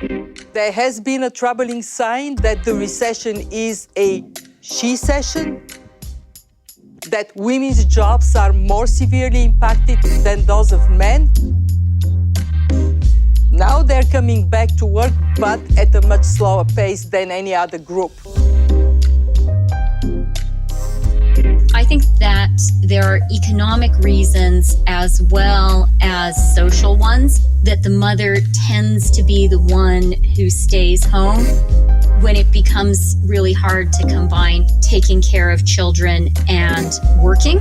There has been a troubling sign that the recession is a she-cession, that women's jobs are more severely impacted than those of men. Now they're coming back to work, but at a much slower pace than any other group. I think that there are economic reasons as well as social ones, that the mother tends to be the one who stays home when it becomes really hard to combine taking care of children and working.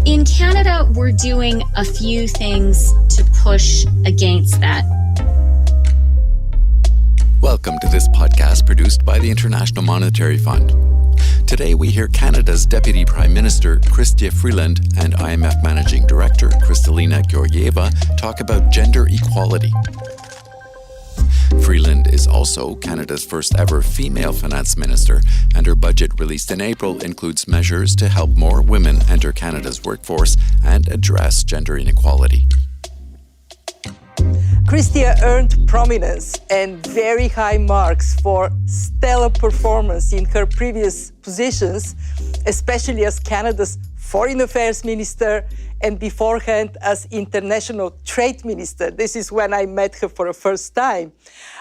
In Canada, we're doing a few things to push against that. Welcome to this podcast produced by the International Monetary Fund. Today we hear Canada's Deputy Prime Minister Chrystia Freeland and IMF Managing Director Kristalina Georgieva talk about gender equality. Freeland is also Canada's first ever female finance minister, and her budget released in April includes measures to help more women enter Canada's workforce and address gender inequality. Chrystia earned prominence and very high marks for stellar performance in her previous positions, especially as Canada's Foreign Affairs Minister and beforehand as International Trade Minister. This is when I met her for the first time.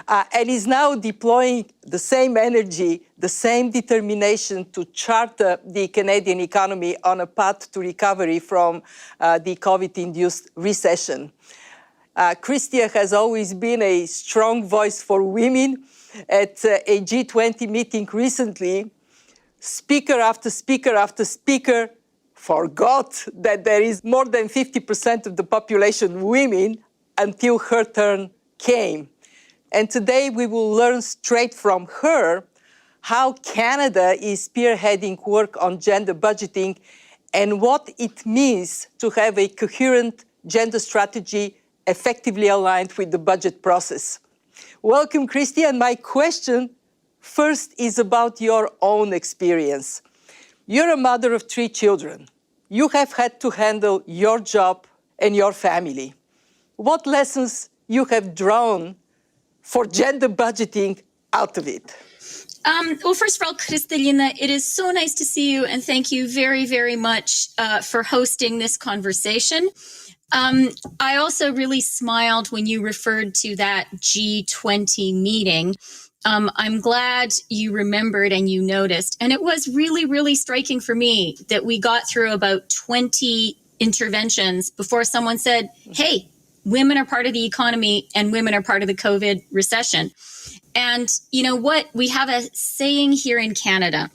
And is now deploying the same energy, the same determination to charter the Canadian economy on a path to recovery from the COVID-induced recession. Chrystia has always been a strong voice for women. At a G20 meeting recently, speaker after speaker after speaker forgot that there is more than 50% of the population women until her turn came. And today we will learn straight from her how Canada is spearheading work on gender budgeting and what it means to have a coherent gender strategy effectively aligned with the budget process. Welcome, Chrystia, and my question first is about your own experience. You're a mother of 3 children. You have had to handle your job and your family. What lessons you have drawn for gender budgeting out of it? Well, first of all, Kristalina, it is so nice to see you, and thank you very, very much for hosting this conversation. I also really smiled when you referred to that G20 meeting. I'm glad you remembered and you noticed. And it was really, really striking for me that we got through about 20 interventions before someone said, hey, women are part of the economy and women are part of the COVID recession. And you know what? We have a saying here in Canada,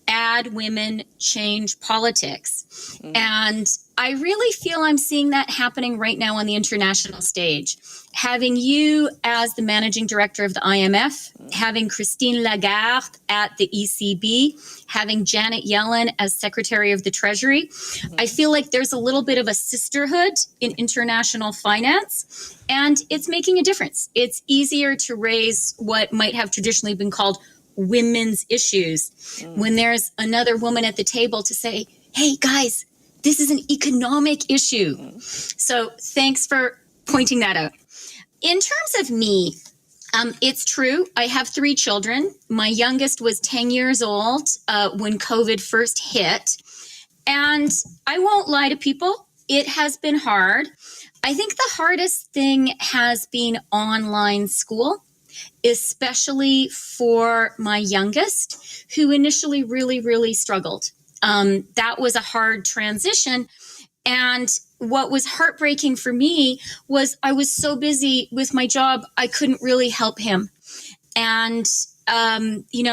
add women, change politics. And I really feel I'm seeing that happening right now on the international stage. Having you as the managing director of the IMF, having Christine Lagarde at the ECB, having Janet Yellen as Secretary of the Treasury, I feel like there's a little bit of a sisterhood in international finance, and it's making a difference. It's easier to raise what might have traditionally been called women's issues when there's another woman at the table to say, hey, guys, this is an economic issue. So thanks for pointing that out. In terms of me, it's true. I have 3 children. My youngest was 10 years old when COVID first hit. And I won't lie to people, it has been hard. I think the hardest thing has been online school, especially for my youngest, who initially really, really struggled. That was a hard transition. And what was heartbreaking for me was I was so busy with my job, I couldn't really help him. And,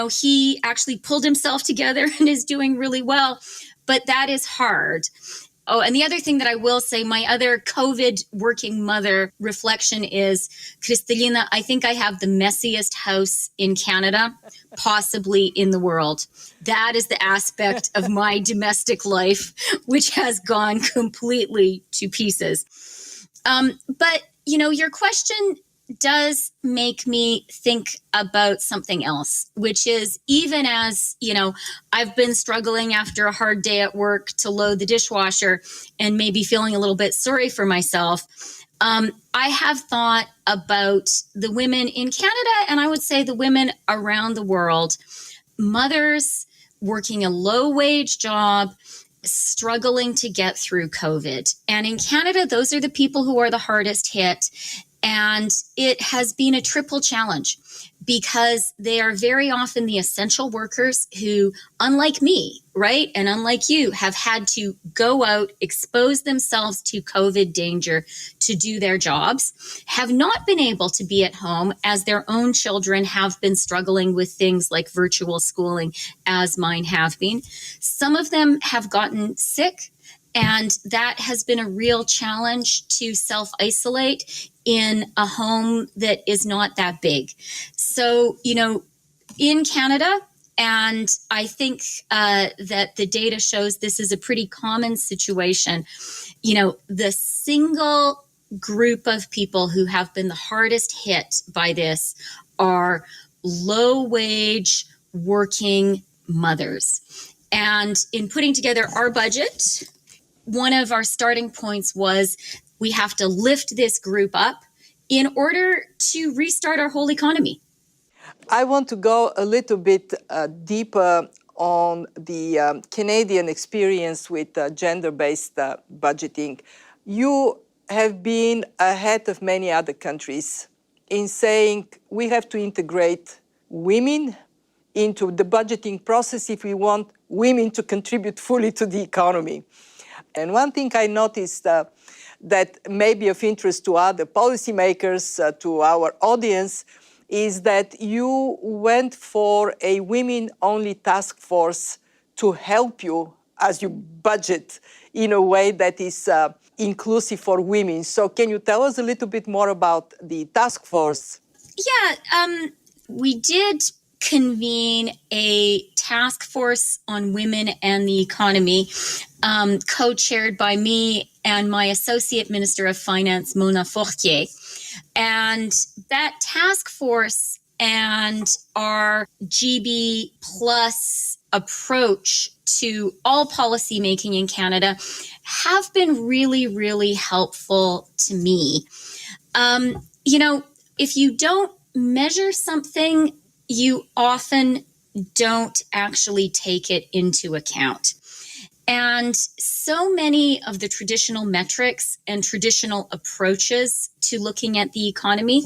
he actually pulled himself together and is doing really well. But that is hard. Oh, and the other thing that I will say, my other COVID working mother reflection is, Kristalina, I think I have the messiest house in Canada, possibly in the world. That is the aspect of my domestic life, which has gone completely to pieces. But, your question does make me think about something else, which is even as, I've been struggling after a hard day at work to load the dishwasher and maybe feeling a little bit sorry for myself. I have thought about the women in Canada, and I would say the women around the world, mothers working a low-wage job, struggling to get through COVID. And in Canada, those are the people who are the hardest hit. And it has been a triple challenge because they are very often the essential workers who, unlike me, right, and unlike you, have had to go out, expose themselves to COVID danger to do their jobs, have not been able to be at home as their own children have been struggling with things like virtual schooling, as mine have been. Some of them have gotten sick, and that has been a real challenge to self-isolate in a home that is not that big. So, in Canada, and I think that the data shows this is a pretty common situation, the single group of people who have been the hardest hit by this are low-wage working mothers. And in putting together our budget, one of our starting points was we have to lift this group up in order to restart our whole economy. I want to go a little bit deeper on the Canadian experience with gender-based budgeting. You have been ahead of many other countries in saying we have to integrate women into the budgeting process if we want women to contribute fully to the economy. And one thing I noticed that may be of interest to other policymakers, to our audience, is that you went for a women-only task force to help you as you budget in a way that is inclusive for women. So can you tell us a little bit more about the task force? Yeah, we did convene a task force on women and the economy, co-chaired by me and my Associate Minister of Finance, Mona Fortier. And that task force and our GB Plus approach to all policy making in Canada have been really, really helpful to me. If you don't measure something, you often don't actually take it into account. And so many of the traditional metrics and traditional approaches to looking at the economy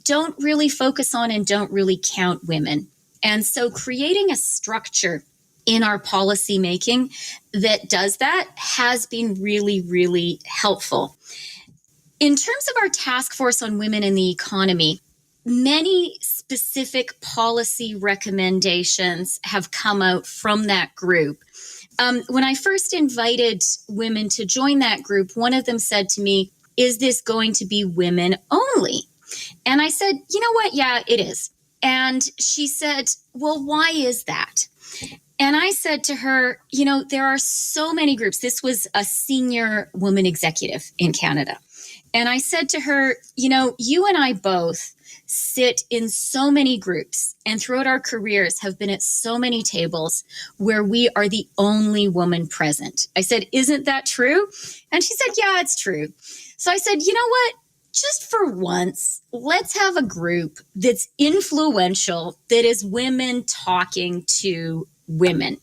don't really focus on and don't really count women. And so creating a structure in our policy making that does that has been really, really helpful. In terms of our task force on women in the economy, many specific policy recommendations have come out from that group. When I first invited women to join that group, one of them said to me, "Is this going to be women only?" And I said, "You know what? Yeah, it is." And she said, "Well, why is that?" And I said to her, there are so many groups. This was a senior woman executive in Canada. And I said to her, you and I both sit in so many groups and throughout our careers have been at so many tables where we are the only woman present. I said, "Isn't that true?" And she said, "Yeah, it's true." So I said, "You know what? Just for once, let's have a group that's influential, that is women talking to women."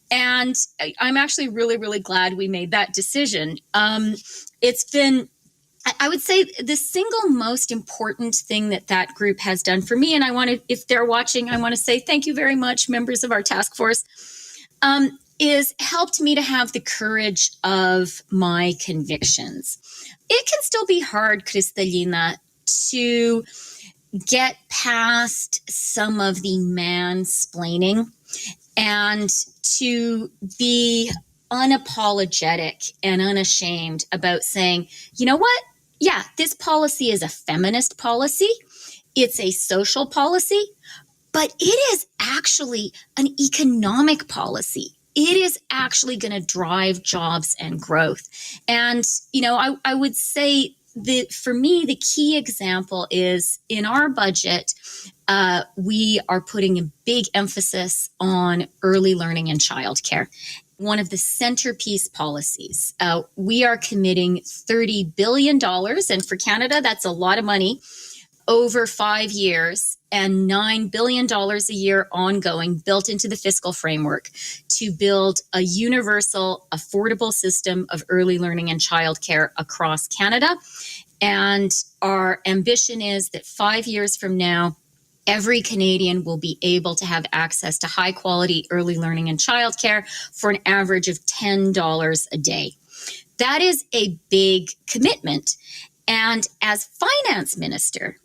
And I'm actually really, really glad we made that decision. It's been, I would say, the single most important thing that group has done for me, and I want to, if they're watching, I want to say thank you very much, members of our task force, is helped me to have the courage of my convictions. It can still be hard, Kristalina, to get past some of the mansplaining and to be unapologetic and unashamed about saying, you know what? Yeah, this policy is a feminist policy. It's a social policy, but it is actually an economic policy. It is actually going to drive jobs and growth. And, I would say that for me, the key example is in our budget, we are putting a big emphasis on early learning and childcare. one of the centerpiece policies. We are committing $30 billion, and for Canada, that's a lot of money, over 5 years, and $9 billion a year ongoing, built into the fiscal framework to build a universal, affordable system of early learning and childcare across Canada. And our ambition is that 5 years from now, every Canadian will be able to have access to high quality early learning and childcare for an average of $10 a day. That is a big commitment. And as finance minister,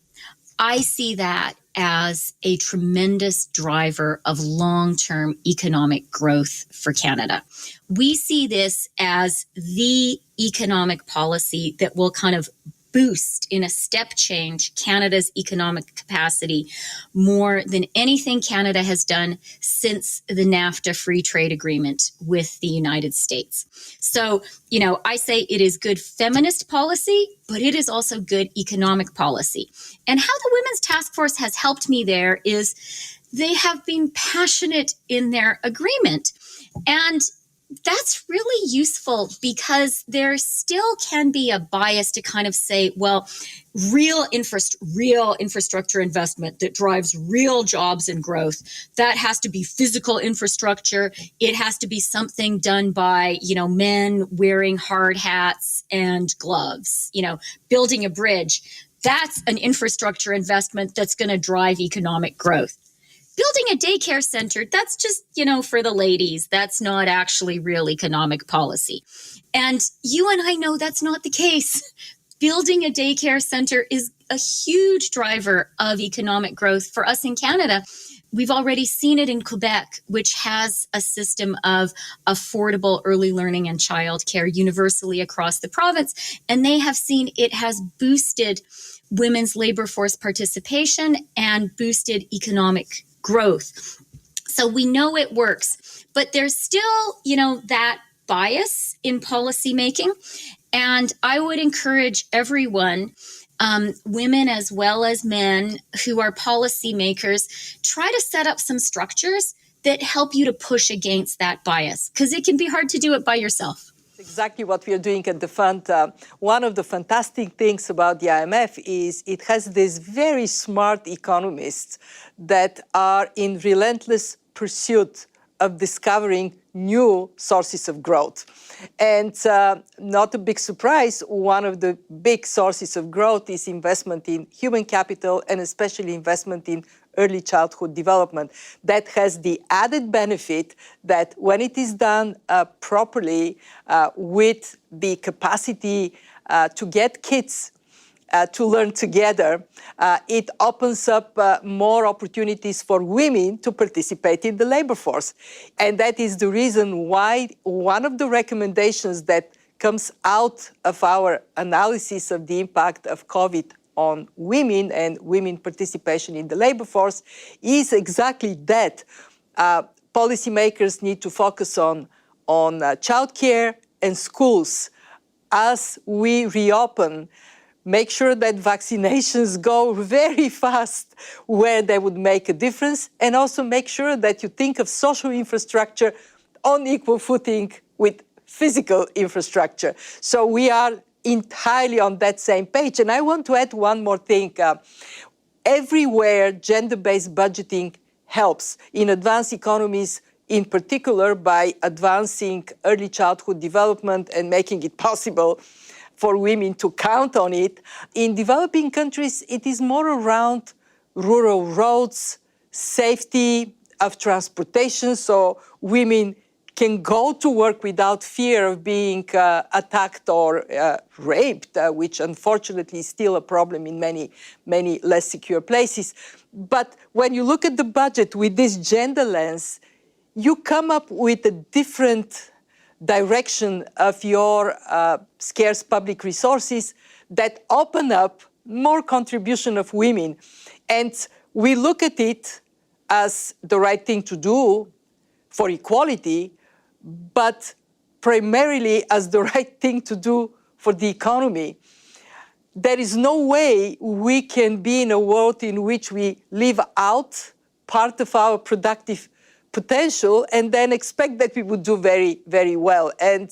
I see that as a tremendous driver of long-term economic growth for Canada. We see this as the economic policy that will kind of boost in a step change Canada's economic capacity more than anything Canada has done since the NAFTA free trade agreement with the United States. So, I say it is good feminist policy, but it is also good economic policy. And how the Women's Task Force has helped me there is they have been passionate in their agreement. And that's really useful because there still can be a bias to kind of say, well, real infrastructure investment that drives real jobs and growth, that has to be physical infrastructure. It has to be something done by, men wearing hard hats and gloves, building a bridge. That's an infrastructure investment that's going to drive economic growth. Building a daycare center, that's just, for the ladies. That's not actually real economic policy. And you and I know that's not the case. Building a daycare center is a huge driver of economic growth for us in Canada. We've already seen it in Quebec, which has a system of affordable early learning and childcare universally across the province. And they have seen it has boosted women's labor force participation and boosted economic growth. So we know it works, but there's still, that bias in policymaking. And I would encourage everyone, women as well as men who are policymakers, try to set up some structures that help you to push against that bias, because it can be hard to do it by yourself. Exactly what we are doing at the fund. One of the fantastic things about the IMF is it has these very smart economists that are in relentless pursuit of discovering new sources of growth. And not a big surprise, one of the big sources of growth is investment in human capital and especially investment in early childhood development. That has the added benefit that when it is done properly with the capacity to get kids to learn together, it opens up more opportunities for women to participate in the labor force. And that is the reason why one of the recommendations that comes out of our analysis of the impact of COVID on women and women participation in the labor force is exactly that. Policymakers need to focus on childcare and schools. As we reopen, make sure that vaccinations go very fast where they would make a difference, and also make sure that you think of social infrastructure on equal footing with physical infrastructure. So we are entirely on that same page. And I want to add one more thing. Everywhere gender-based budgeting helps, in advanced economies in particular, by advancing early childhood development and making it possible for women to count on it. In developing countries, it is more around rural roads, safety of transportation, so women can go to work without fear of being attacked or raped, which unfortunately is still a problem in many less secure places. But when you look at the budget with this gender lens, you come up with a different direction of your scarce public resources that open up more contribution of women. And we look at it as the right thing to do for equality, but primarily as the right thing to do for the economy. There is no way we can be in a world in which we leave out part of our productive potential and then expect that we would do very, very well. And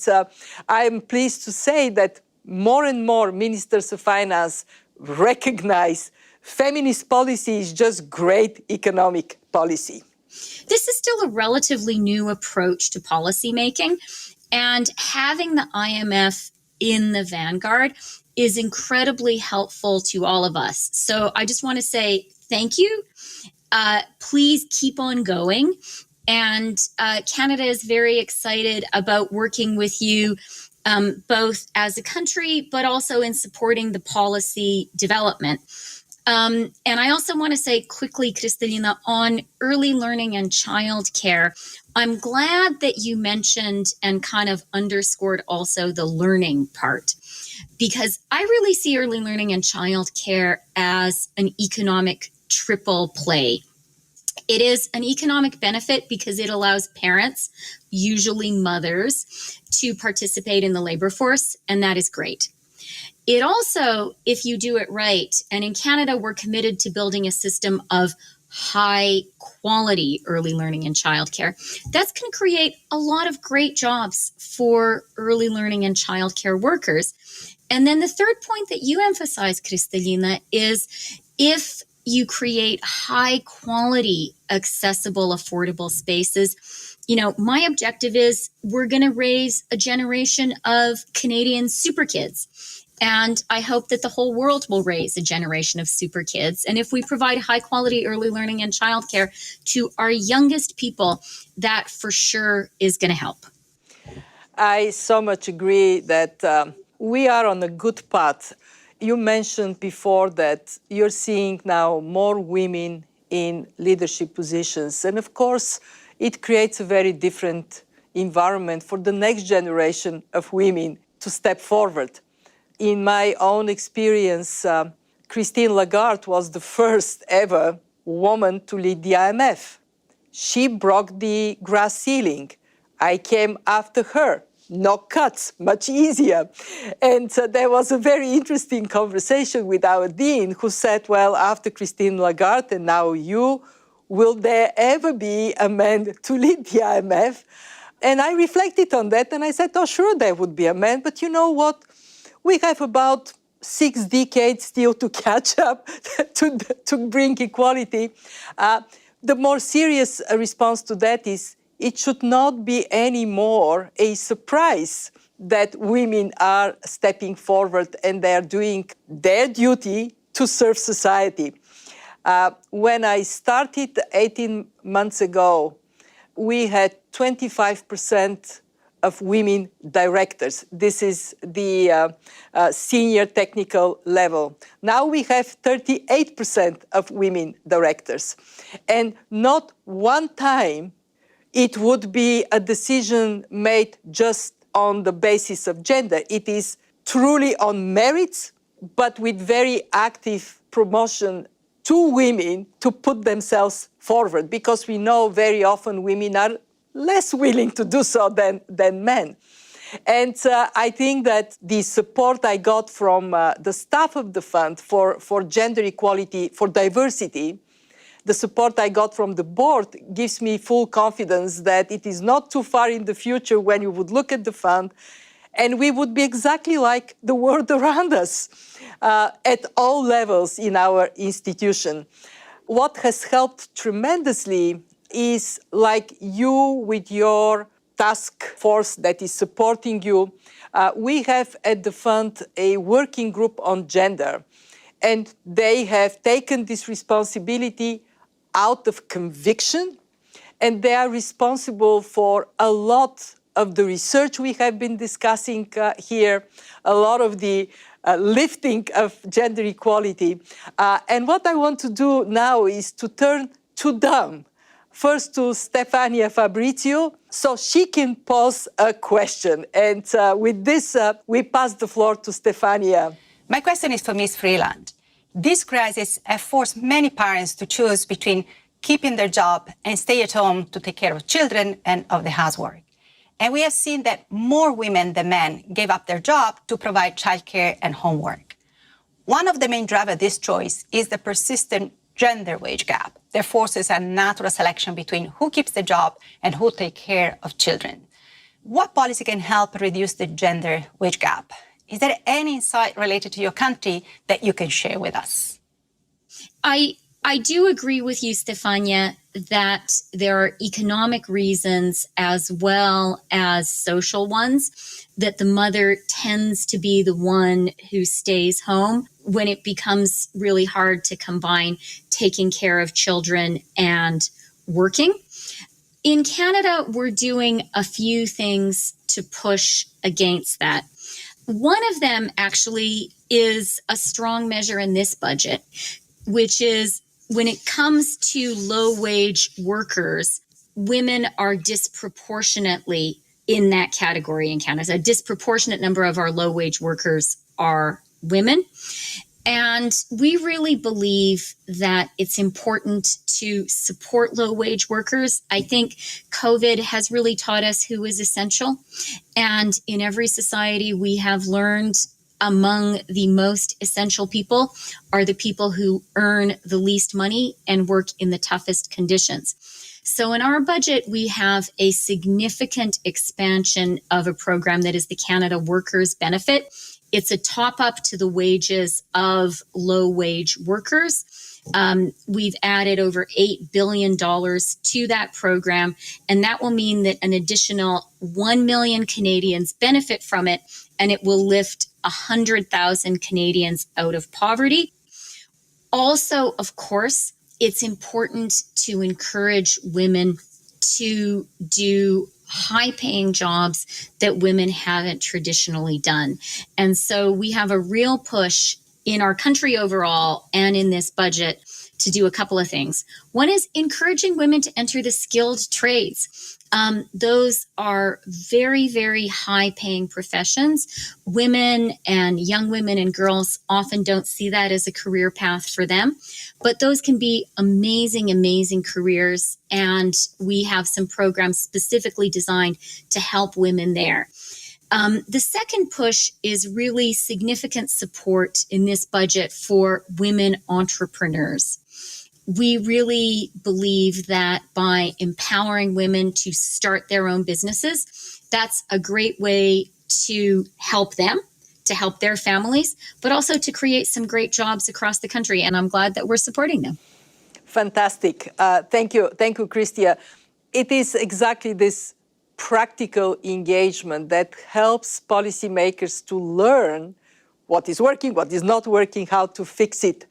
I'm pleased to say that more and more ministers of finance recognize feminist policy is just great economic policy. This is still a relatively new approach to policymaking, and having the IMF in the vanguard is incredibly helpful to all of us. So I just want to say thank you. Please keep on going. And Canada is very excited about working with you, both as a country, but also in supporting the policy development. And I also want to say quickly, Kristalina, on early learning and childcare, I'm glad that you mentioned and kind of underscored also the learning part, because I really see early learning and childcare as an economic triple play. It is an economic benefit because it allows parents, usually mothers, to participate in the labor force, and that is great. It also, if you do it right, and in Canada, we're committed to building a system of high quality early learning and childcare, that's going to create a lot of great jobs for early learning and childcare workers. And then the third point that you emphasize, Kristalina, is if you create high quality, accessible, affordable spaces, my objective is we're going to raise a generation of Canadian super kids. And I hope that the whole world will raise a generation of super kids. And if we provide high quality early learning and childcare to our youngest people, that for sure is going to help. I so much agree that we are on a good path. You mentioned before that you're seeing now more women in leadership positions. And of course, it creates a very different environment for the next generation of women to step forward. In my own experience, Christine Lagarde was the first ever woman to lead the IMF. She broke the glass ceiling. I came after her. No cuts, much easier. And there was a very interesting conversation with our dean who said, well, after Christine Lagarde and now you, will there ever be a man to lead the IMF? And I reflected on that and I said, oh, sure, there would be a man. But you know what? We have about 6 decades still to catch up to bring equality. The more serious response to that is it should not be anymore a surprise that women are stepping forward and they are doing their duty to serve society. When I started 18 months ago, we had 25% of women directors. This is the senior technical level. Now we have 38% of women directors. And not one time it would be a decision made just on the basis of gender. It is truly on merits, but with very active promotion to women to put themselves forward, because we know very often women are less willing to do so than men. And I think that the support I got from the staff of the fund for gender equality, for diversity, the support I got from the board gives me full confidence that it is not too far in the future when you would look at the fund and we would be exactly like the world around us at all levels in our institution. What has helped tremendously is like you with your task force that is supporting you. We have at the fund a working group on gender, and they have taken this responsibility out of conviction, and they are responsible for a lot of the research we have been discussing here, a lot of the lifting of gender equality. And what I want to do now is to turn to them. First to Stefania Fabrizio, so she can pose a question. And with this, we pass the floor to Stefania. My question is for Ms. Freeland. This crisis has forced many parents to choose between keeping their job and stay at home to take care of children and of the housework. And we have seen that more women than men gave up their job to provide childcare and homework. One of the main drivers of this choice is the persistent gender wage gap that forces a natural selection between who keeps the job and who takes care of children. What policy can help reduce the gender wage gap? Is there any insight related to your country that you can share with us? I do agree with you, Stefania, that there are economic reasons as well as social ones, that the mother tends to be the one who stays home when it becomes really hard to combine taking care of children and working. In Canada, we're doing a few things to push against that. One of them actually is a strong measure in this budget, which is when it comes to low-wage workers, women are disproportionately in that category in Canada. A disproportionate number of our low-wage workers are women. And we really believe that it's important to support low-wage workers. I think COVID has really taught us who is essential. And in every society, we have learned among the most essential people are the people who earn the least money and work in the toughest conditions. So in our budget, we have a significant expansion of a program that is the Canada Workers Benefit. It's a top up to the wages of low wage workers. We've added over $8 billion to that program, and that will mean that an additional 1 million Canadians benefit from it, and it will lift 100,000 Canadians out of poverty. Also, of course, it's important to encourage women to do high-paying jobs that women haven't traditionally done. And so we have a real push in our country overall and in this budget to do a couple of things. One is encouraging women to enter the skilled trades. Those are very, very high-paying professions. Women and young women and girls often don't see that as a career path for them, but those can be amazing, amazing careers, and we have some programs specifically designed to help women there. The second push is really significant support in this budget for women entrepreneurs. We really believe that by empowering women to start their own businesses, that's a great way to help them, to help their families, but also to create some great jobs across the country. And I'm glad that we're supporting them. Fantastic. Thank you, Chrystia. It is exactly this practical engagement that helps policymakers to learn what is working, what is not working, how to fix it.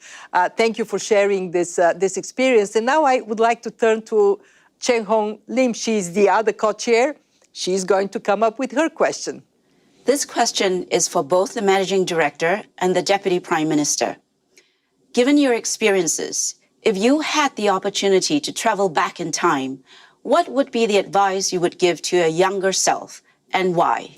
Thank you for sharing this experience. And now I would like to turn to Chen Hong Lim. She's the other co-chair. She's going to come up with her question. This question is for both the Managing Director and the Deputy Prime Minister. Given your experiences, if you had the opportunity to travel back in time, what would be the advice you would give to your younger self and why?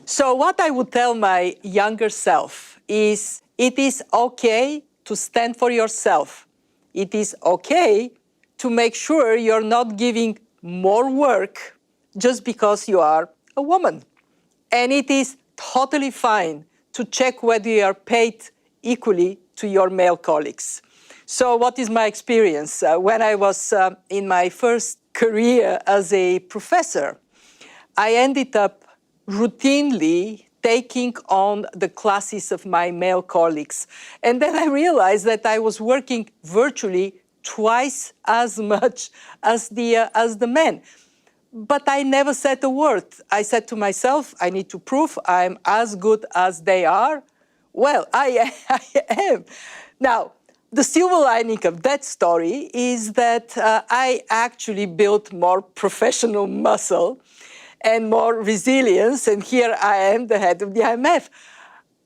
So what I would tell my younger self is it is okay to stand for yourself. It is okay to make sure you're not giving more work just because you are a woman. And it is totally fine to check whether you are paid equally to your male colleagues. So what is my experience? When I was in my first career as a professor, I ended up routinely taking on the classes of my male colleagues. And then I realized that I was working virtually twice as much as the men. But I never said a word. I said to myself, I need to prove I'm as good as they are. Well, I am. Now, the silver lining of that story is that I actually built more professional muscle and more resilience, and here I am, the head of the IMF.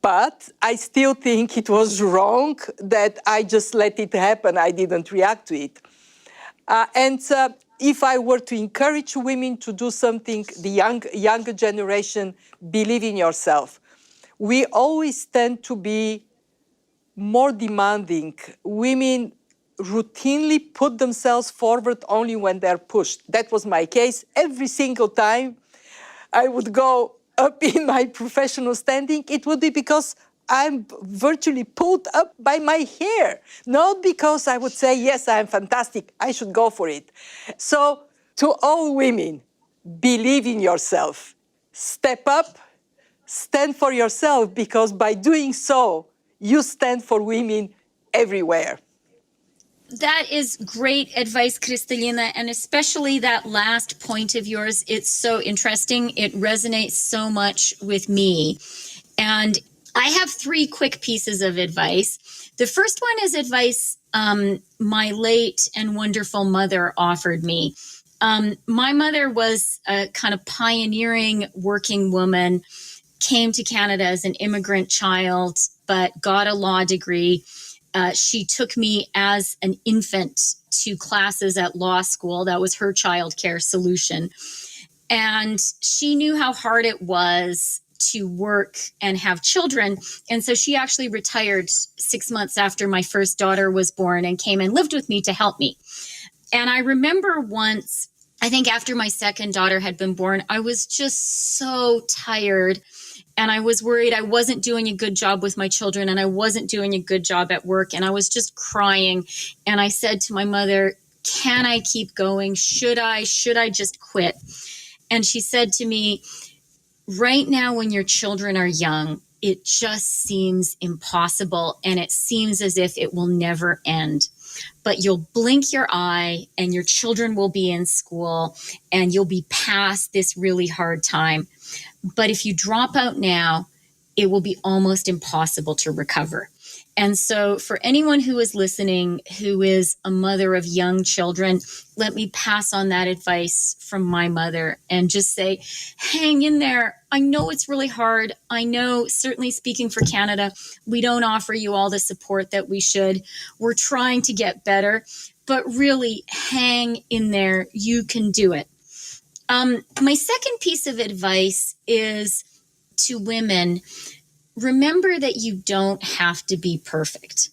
But I still think it was wrong that I just let it happen. I didn't react to it. If I were to encourage women to do something, the younger generation, believe in yourself. We always tend to be more demanding. Women routinely put themselves forward only when they're pushed. That was my case. Every single time I would go up in my professional standing, it would be because I'm virtually pulled up by my hair. Not because I would say, yes, I'm fantastic, I should go for it. So to all women, believe in yourself. Step up, stand for yourself, because by doing so, you stand for women everywhere. That is great advice, Kristalina, and especially that last point of yours. It's so interesting. It resonates so much with me. And I have 3 quick pieces of advice. The first one is advice my late and wonderful mother offered me. My mother was a kind of pioneering working woman, came to Canada as an immigrant child, but got a law degree. She took me as an infant to classes at law school. That was her childcare solution. And she knew how hard it was to work and have children. And so she actually retired 6 months after my first daughter was born and came and lived with me to help me. And I remember once, I think after my second daughter had been born, I was just so tired. And I was worried I wasn't doing a good job with my children, and I wasn't doing a good job at work. And I was just crying. And I said to my mother, can I keep going? Should I just quit? And she said to me, right now when your children are young, it just seems impossible. And it seems as if it will never end. But you'll blink your eye and your children will be in school and you'll be past this really hard time. But if you drop out now, it will be almost impossible to recover. And so for anyone who is listening, who is a mother of young children, let me pass on that advice from my mother and just say, hang in there. I know it's really hard. I know, certainly speaking for Canada, we don't offer you all the support that we should. We're trying to get better, but really hang in there. You can do it. My second piece of advice is to women, remember that you don't have to be perfect.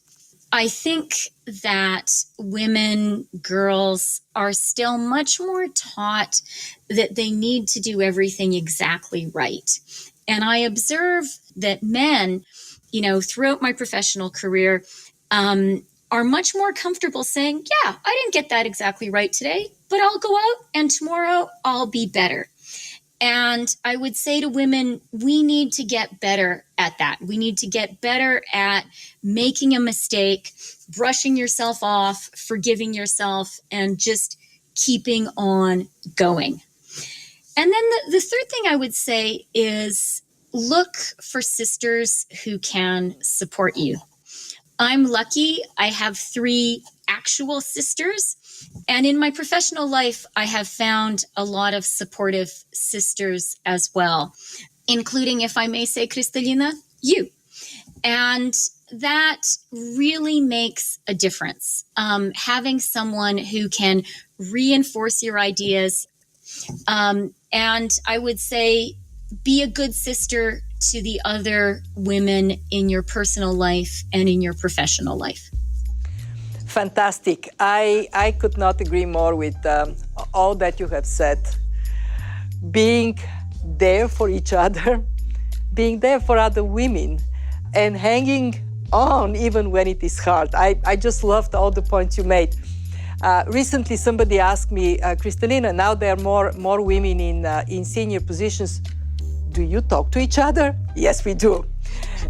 I think that women, girls are still much more taught that they need to do everything exactly right. And I observe that men, throughout my professional career, are much more comfortable saying, yeah, I didn't get that exactly right today, but I'll go out and tomorrow I'll be better. And I would say to women, we need to get better at that. We need to get better at making a mistake, brushing yourself off, forgiving yourself, and just keeping on going. And then the third thing I would say is look for sisters who can support you. I'm lucky. I have 3 actual sisters. And in my professional life, I have found a lot of supportive sisters as well, including, if I may say, Kristalina, you. And that really makes a difference. Having someone who can reinforce your ideas. And I would say, be a good sister to the other women in your personal life and in your professional life. Fantastic. I could not agree more with all that you have said. Being there for each other, being there for other women, and hanging on even when it is hard. I just loved all the points you made. Recently, somebody asked me, Kristalina, now there are more women in senior positions. Do you talk to each other? Yes, we do.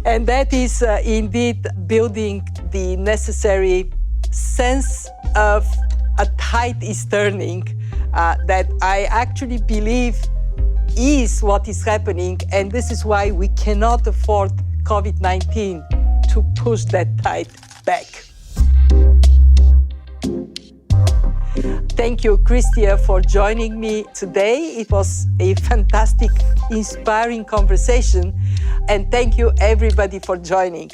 And that is indeed building the necessary sense of a tide is turning that I actually believe is what is happening. And this is why we cannot afford COVID-19 to push that tide back. Thank you, Chrystia, for joining me today. It was a fantastic, inspiring conversation. And thank you, everybody, for joining.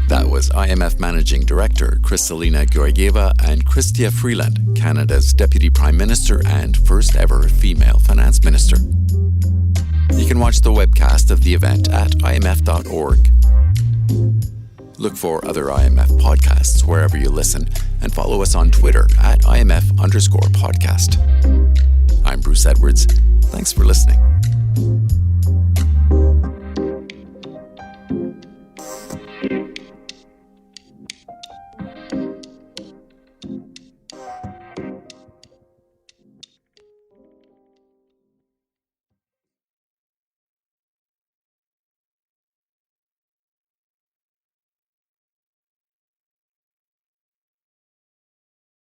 That was IMF Managing Director Kristalina Georgieva and Chrystia Freeland, Canada's Deputy Prime Minister and first ever female Finance Minister. You can watch the webcast of the event at imf.org. Look for other IMF podcasts wherever you listen and follow us on Twitter at IMF_podcast. I'm Bruce Bruce Edwards. Thanks for listening.